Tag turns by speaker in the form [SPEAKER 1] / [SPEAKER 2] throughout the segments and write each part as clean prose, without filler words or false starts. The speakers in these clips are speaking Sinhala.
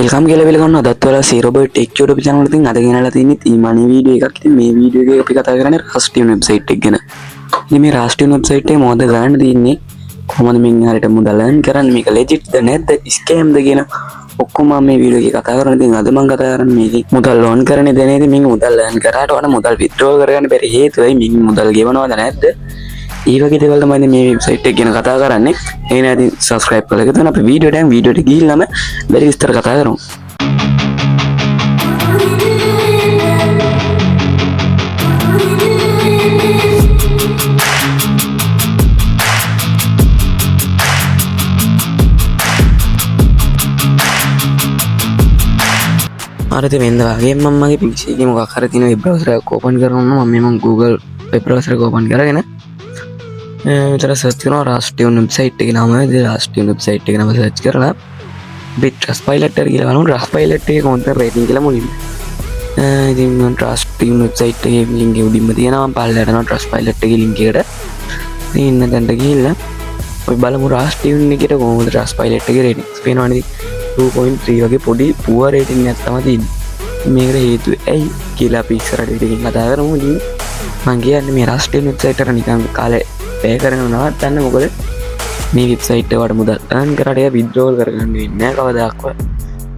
[SPEAKER 1] වෙල්කම් කියලා පිළිගන්නවා අදත් ඔයාලා සීරෝබර්ට් ටෙක් YouTube channel එකකින් අද ගෙනලා තියෙන්නේ තීමානී වීඩියෝ එකක්. ඉතින් මේ වීඩියෝ එකේ අපි කතා කරන්නේ රාස්ටියන් වෙබ්සයිට් එක ගැන. ඉතින් මේ රාස්ටියන් වෙබ්සයිට් එකේ මොකද ගන්න තියෙන්නේ, කොහොමද මින් හරියට මුදල් earn කරන්නේ, මේක legit ද නැද්ද, scam ද කියන ඔක්කොම මේ වීඩියෝ එකේ කතා කරනවා. ඉතින් අද මම කතා කරන්නේ මේකේ මුදල් earn කරන්නේ දැනේද, මින් මුදල් earn කරාට වඩා මුදල් withdraw කරගන්න බැරි හේතුවයි, මින් මුදල් ගෙවනවද නැද්ද, ඒ වගේ දේවල් තමයි මේ වෙබ්සයිට් එක ගැන කතා කරන්නේ. ඒ නේද subscribe කරලා ගිහලා අපි වීඩියෝ එකට ගිහිල්ලාම බැරි විස්තර කතා කරමු. අරද වෙනද වගේ මම මගේ PC එකේ මොකක් හරි තියෙන වෙබ් බ්‍රවුසර් එකක් ඕපන් කරනවා. මම Google වෙබ් බ්‍රවුසර් එක ඕපන් කරගෙන මෙතන සර්ච් කරනවා රාස්ටියන් වෙබ්සයිට් එකේ නම. ඉතින් රාස්ටියන් වෙබ්සයිට් එකේ නම සර්ච් කරලා අපි Trustpilot එක කියලා බලමු. Trustpilot එකේ කොහොමද රේටින් කියලා මුලින්ම. ඉතින් මම රාස්ටියන් වෙබ්සයිට් එකේ ලින්ක් එක උඩින්ම තියෙනවා. මම පල්ලයට යනවා Trustpilot එකේ ලින්ක් එකට. ඉතින් ඉන්න තැනට ගිහිල්ලා අපි බලමු රාස්ටියන් එකට කොහොමද Trustpilot එකේ රේටින්ග්ස් පේනවනේ. 2.3 වගේ පොඩි පුවර් රේටින් එකක් තමයි තියෙන්නේ. මේකට හේතුව ඇයි කියලා අපි ඉස්සරහට ඉතින් කතා කරමු. ඉතින් මම කියන්නේ මේ රාස්ටියන් වෙබ්සයිට් එක නිකන් කාලේ පේ කරගෙන නවත්තන්න. මොකද මේ වෙබ්සයිට් එකට මුදල් earn කරාට ඒක withdraw කරගන්න වෙන්නේ නැහැ කවදාවත්.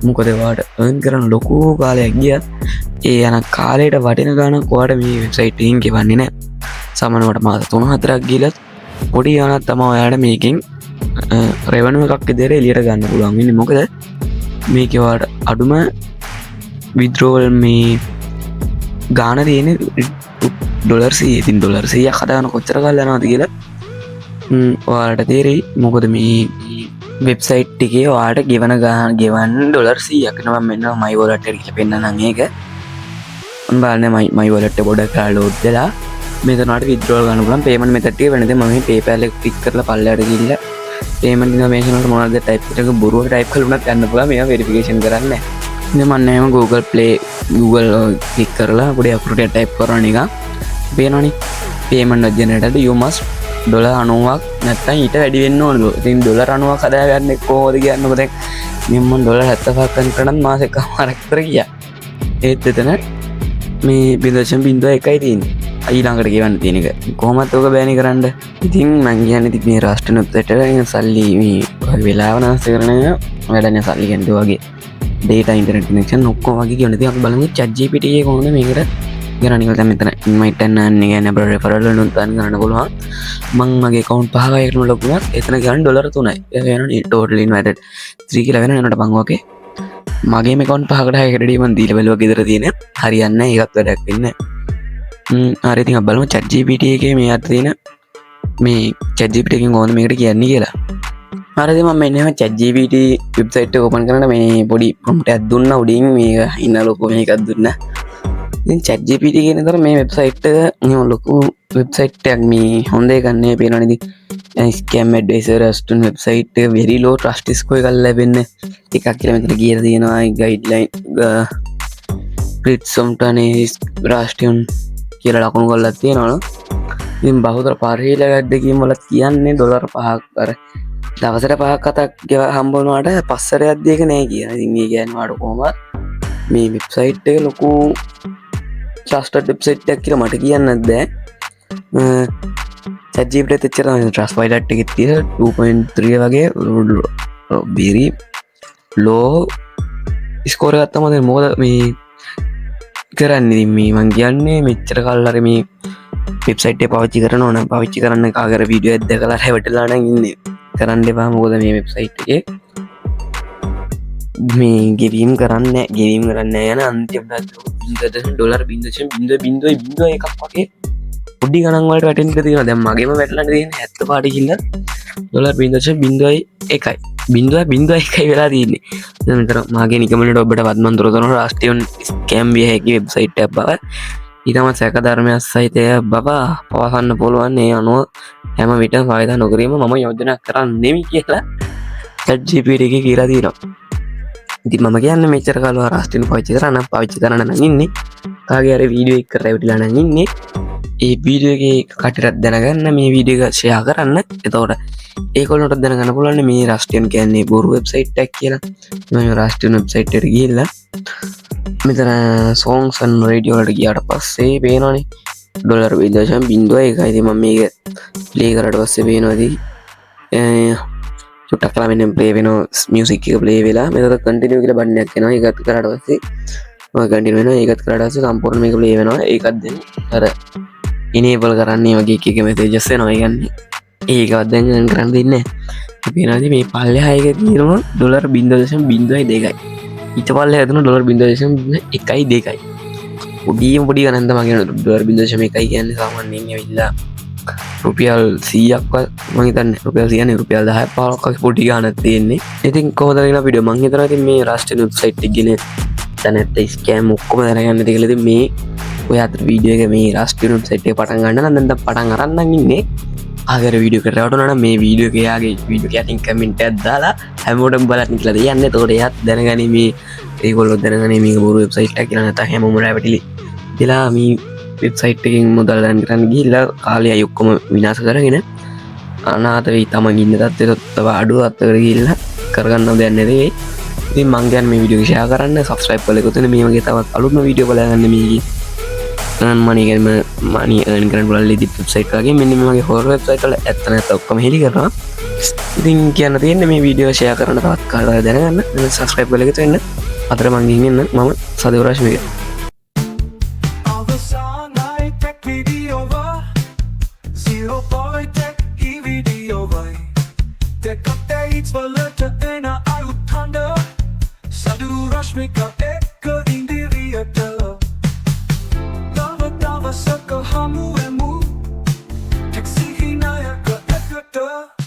[SPEAKER 1] මොකද ඔයාලට earn කරන ලොකු කාලයක් ගියත් ඒ යන කාලයට වටින ගාණක් ඔයාලට මේ වෙබ්සයිට් එකෙන් ගෙවන්නේ නැහැ. සමහරවිට මාස 3-4ක් ගියලත් පොඩි ගාණක් තමයි ඔයාලට මේකෙන් රෙවෙනියු එකක් විදිහට එළියට ගන්න පුළුවන් වෙන්නේ. මොකද මේක ඔයාලට අඩුම withdrawal මේ ගාණ තියෙන්නේ $100. ඉතින් $100ක් හදාගන්න කොච්චර කාල යනවද කියලා ඔයාලට තේරෙයි. මොකද මේ වෙබ්සයිට් එකේ ඔයාලට ගෙවන ගාණ ගෙවන්න $100ක් වෙනවා. මෙන්න my wallet එක කියලා පෙන්නනම් මේක. මම බලන්නේ my wallet එක පොඩක් load වෙලා මෙතන ඔයාලට withdrawal ගන්න පුළුවන්. payment method එක වෙනද මම මේ PayPal එක ක්ලික් කරලා පල්ලයට ගිහිල්ලා payment information වලට මොනවද type කරක බොරුව type කරලා උනත් යන්න පුළුවන්. මේවා verification කරන්නේ නැහැ. ඉතින් මම නෑම Google ක්ලික් කරලා පොඩි අකුරු ටික type කරනවා නිකන්. පේනවනේ payment generated you must $90ක් නැත්තම් ඊට වැඩි වෙන්න ඕනලු. ඉතින් $90ක් හදාගන්න කොහොමද කියන්නේ. මොකද මම $75ක් කරනකන් මාස එකමාරක් විතර ගියා. ඒත් එතන මේ 0.01යි තියෙන්නේ. ඊළඟට ගෙවන්න තියෙන එක. කොහොමද ඔක බෑනි කරන්න? ඉතින් මං කියන්නේ ඉතින් මේ රාස්ටියන් වෙබ්සයිට් එකෙන් සල්ලි මේ වෙලාව නාස්ති කරන වැඩනේ සල්ලි ගන්න වගේ data internet connection ඔක්කොම වගේ කියන ඉතින් අපි බලමු ChatGPT එකේ කොහොමද මේකට ගණන් කියලා. මෙතන invite and earn එක ගැන referral වලට තන් ගන්න පුළුවන්. මම මගේ account 5ක එකටම ලොග් වුණා. එතන ගන්න $3යි. ඒක වෙනවා total invited 3 කියලා වෙනවා. එනකොට බං ඕකේ මගේ account 5කට 6කට ඩී මන් දීලා බැලුවා ගෙදර තියෙන. හරියන්නේ නැහැ. ඒකත් වැඩක් වෙන්නේ නැහැ. හරි ඉතින් අපි බලමු ChatGPT එකේ මේ අත තියෙන මේ ChatGPT එකෙන් කොහොමද මේකට කියන්නේ කියලා. හරිද මම මෙන්න මේ ChatGPT වෙබ්සයිට් එක ඕපන් කරලා මේ පොඩි ප්‍රොම්ප්ට් එකක් දුන්නා. උඩින් මේක ඉන්න ලොකු මේකක් දුන්නා. ඉතින් ChatGPT කියන දර මේ වෙබ්සයිට් එක නිකන් ලොකු වෙබ්සයිට් එකක්. මේ හොඳ එකක් නේ පේනවනේ. ඉතින් scam advisor රාස්ටියන් වෙබ්සයිට් එක very low trust score එකක් ලැබෙන්නේ එකක් කියලා මෙතන කියලා තියෙනවා. ගයිඩ්ලයින් ප්‍රිට්සොම්ටනේ රාස්ටියන් කියලා ලකුණු කරලා තියෙනවා. ඉතින් බහුතර පරිහිලකද්ද වල කියන්නේ $5ක් අර දවසට 5ක් 7ක් හම්බ වුණාට පස්සරයක් දෙක නෑ කියන. ඉතින් මේ කියන්නේ වාට කොහොමද මේ වෙබ්සයිට් එක ලොකු trusted වෙබ්සයිට් එකක් කියලා මට කියන්නත් බෑ. ChatGPT එකත් එච්චර තමයි. Trustpilot එකේ තියෙන 2.3 වගේ very low score එකක් තමයි. මොකද මේ කරන්නේ ඉතින් මේ මං කියන්නේ මෙච්චර කල් හරි මේ වෙබ්සයිට් එක පාවිච්චි කරනවා නම් පාවිච්චි කරන්න කාගර වීඩියෝ එකක් දැකලා හැවටලා නම් ඉන්නේ. කරන්න එපා. මොකද මේ වෙබ්සයිට් එකේ මේ ගෙවීම් කරන්නේ යන අන්තිමට $0.0.0.01ක් වගේ පොඩි ගණන් වලට වැටෙන්න තියෙනවා. දැන් මගේම වැටලා තියෙන 70 පාටි කිල්ල $0.01යි වෙලා තියෙන්නේ. දැන් මෙතන මාගේ නිකමනට ඔබට වත්මන් තොරතුරු රාස්ටියන් ස්කෑම් විය හැකි වෙබ්සයිට් එකක් බව ඊටම සැක ධර්මයක් සහිතය බව පවසන්න පුළුවන්. ඒ අනුව හැම විටම ෆායදා නොකිරීම මම යෝජනා කරන්නේ නෙමෙයි කියලා ChatGPT එකේ කියලා තියෙනවා. ඉතින් මම කියන්නේ මෙච්චර කාලව රාස්ටියන් පාවිච්චි කරන්න නම් ඉන්නේ. කාගේ හරි වීඩියෝ එක කරලා ඉවරලා නම් ඉන්නේ. ඒ වීඩියෝ එකේ කටටත් දැනගන්න මේ වීඩියෝ එක ෂෙයා කරන්න. එතකොට ඒගොල්ලන්ට දැනගන්න පුළුවන් මේ රස්ටියන් කියන්නේ බොරු වෙබ්සයිට් එකක් කියලා. මම රස්ටියන් වෙබ්සයිට් එකට ගිහිල්ලා මෙතන songs and radio වලට ගියාට පස්සේ පේනවනේ $0.01. ඉතින් මම මේක ප්ලේ කරාට පස්සේ පේනවා ඉතින් චුට්ටක් කළා මෙන්න ප්ලේ වෙනවා මියුසික් එක ප්ලේ වෙලා මෙතන කන්ටිනියු කියලා බටන් එකක් එනවා. ඒකත් කරාට පස්සේ මම කන්ටිනියු වෙනවා. ඒකත් කරාට පස්සේ සම්පූර්ණ මේක ප්ලේ වෙනවා. ඒකත් දැන් අර enable කරන්නේ වගේ එක messages එනවා. ඒ කියන්නේ ඒකවත් දැන් රන් කරන්න දෙන්නේ නැහැ. පේනවාද මේ පල්ලෙහා එක තියෙනවා $0.02. ඊට පල්ලෙහා තියෙනවා $0.1.2. පොඩි ගණන් තමයි කියනවා $0.1 කියන්නේ සාමාන්‍යයෙන් ඇවිල්ලා රුපියල් 100ක්වත් මම හිතන්නේ රුපියල් 100 නේ රුපියල් 10 15ක් පොඩි ගාණක් තියෙන්නේ. ඉතින් කොහොමද කියලා වීඩියෝ මම හිතනවා ඉතින් මේ රාෂ්ට්‍රීය වෙබ්සයිට් එක ගැන දැනට ස්කෑම් ඔක්කොම දැනගන්න තියෙලා ඉතින් මේ ඔය අතර වීඩියෝ එක මේ රාෂ්ට්‍රීය වෙබ්සයිට් එක පටන් ගන්න නම් දැන් පටන් අරන් නම් ඉන්නේ. ආගර වීඩියෝ එකට රවටුණා නම් මේ වීඩියෝ එක යාගේ වීඩියෝ එක යටින් කමෙන්ට් එකක් දාලා හැමෝටම බලන්න කියලා දෙයන්න. එතකොට එයාත් දැනගනි මේ ඒගොල්ලෝ දැනගනි මේක බොරු වෙබ්සයිට් එකක් කියලා නැත්නම් හැමෝම රැවටිලි. ඉතලා මේ වෙබ්සයිට් එකෙන් මුදල් ගන්න කරන්න ගිහිල්ලා කාලයයි ඔක්කොම විනාශ කරගෙන අනාථ වෙයි තමන් ඉන්න තත්ත්වෙට තව අඩු අත්තකට ගිහිල්ලා කරගන්න දෙයක් නෙවෙයි. ඉතින් මං කියන්නේ මේ වීඩියෝ එක ෂෙයා කරන්න, subscribe කරලා එකතු වෙන්න මේ වගේ තවත් අලුත්ම වීඩියෝ බලන්න මේකේ earn money earn කරන්න පුළුවන් ලීඩ් වෙබ්සයිට් එකකින් මෙන්න මේ වගේ හොරර් වෙබ්සයිට් වල ඇත්ත නැත්ත ඔක්කොම හෙලි කරනවා. ඉතින් කියන්න තියෙන්නේ මේ වීඩියෝ ෂෙයා කරන්න තවත් කාටද දැනගන්න subscribe කරලා එකතු වෙන්න. අතර මං ගිහින් එන්න මම සදේව Rashmika.
[SPEAKER 2] Rashmika Ekka Indiriyata Dava Saka Hamu Emu Taxi Hinayaka Ekata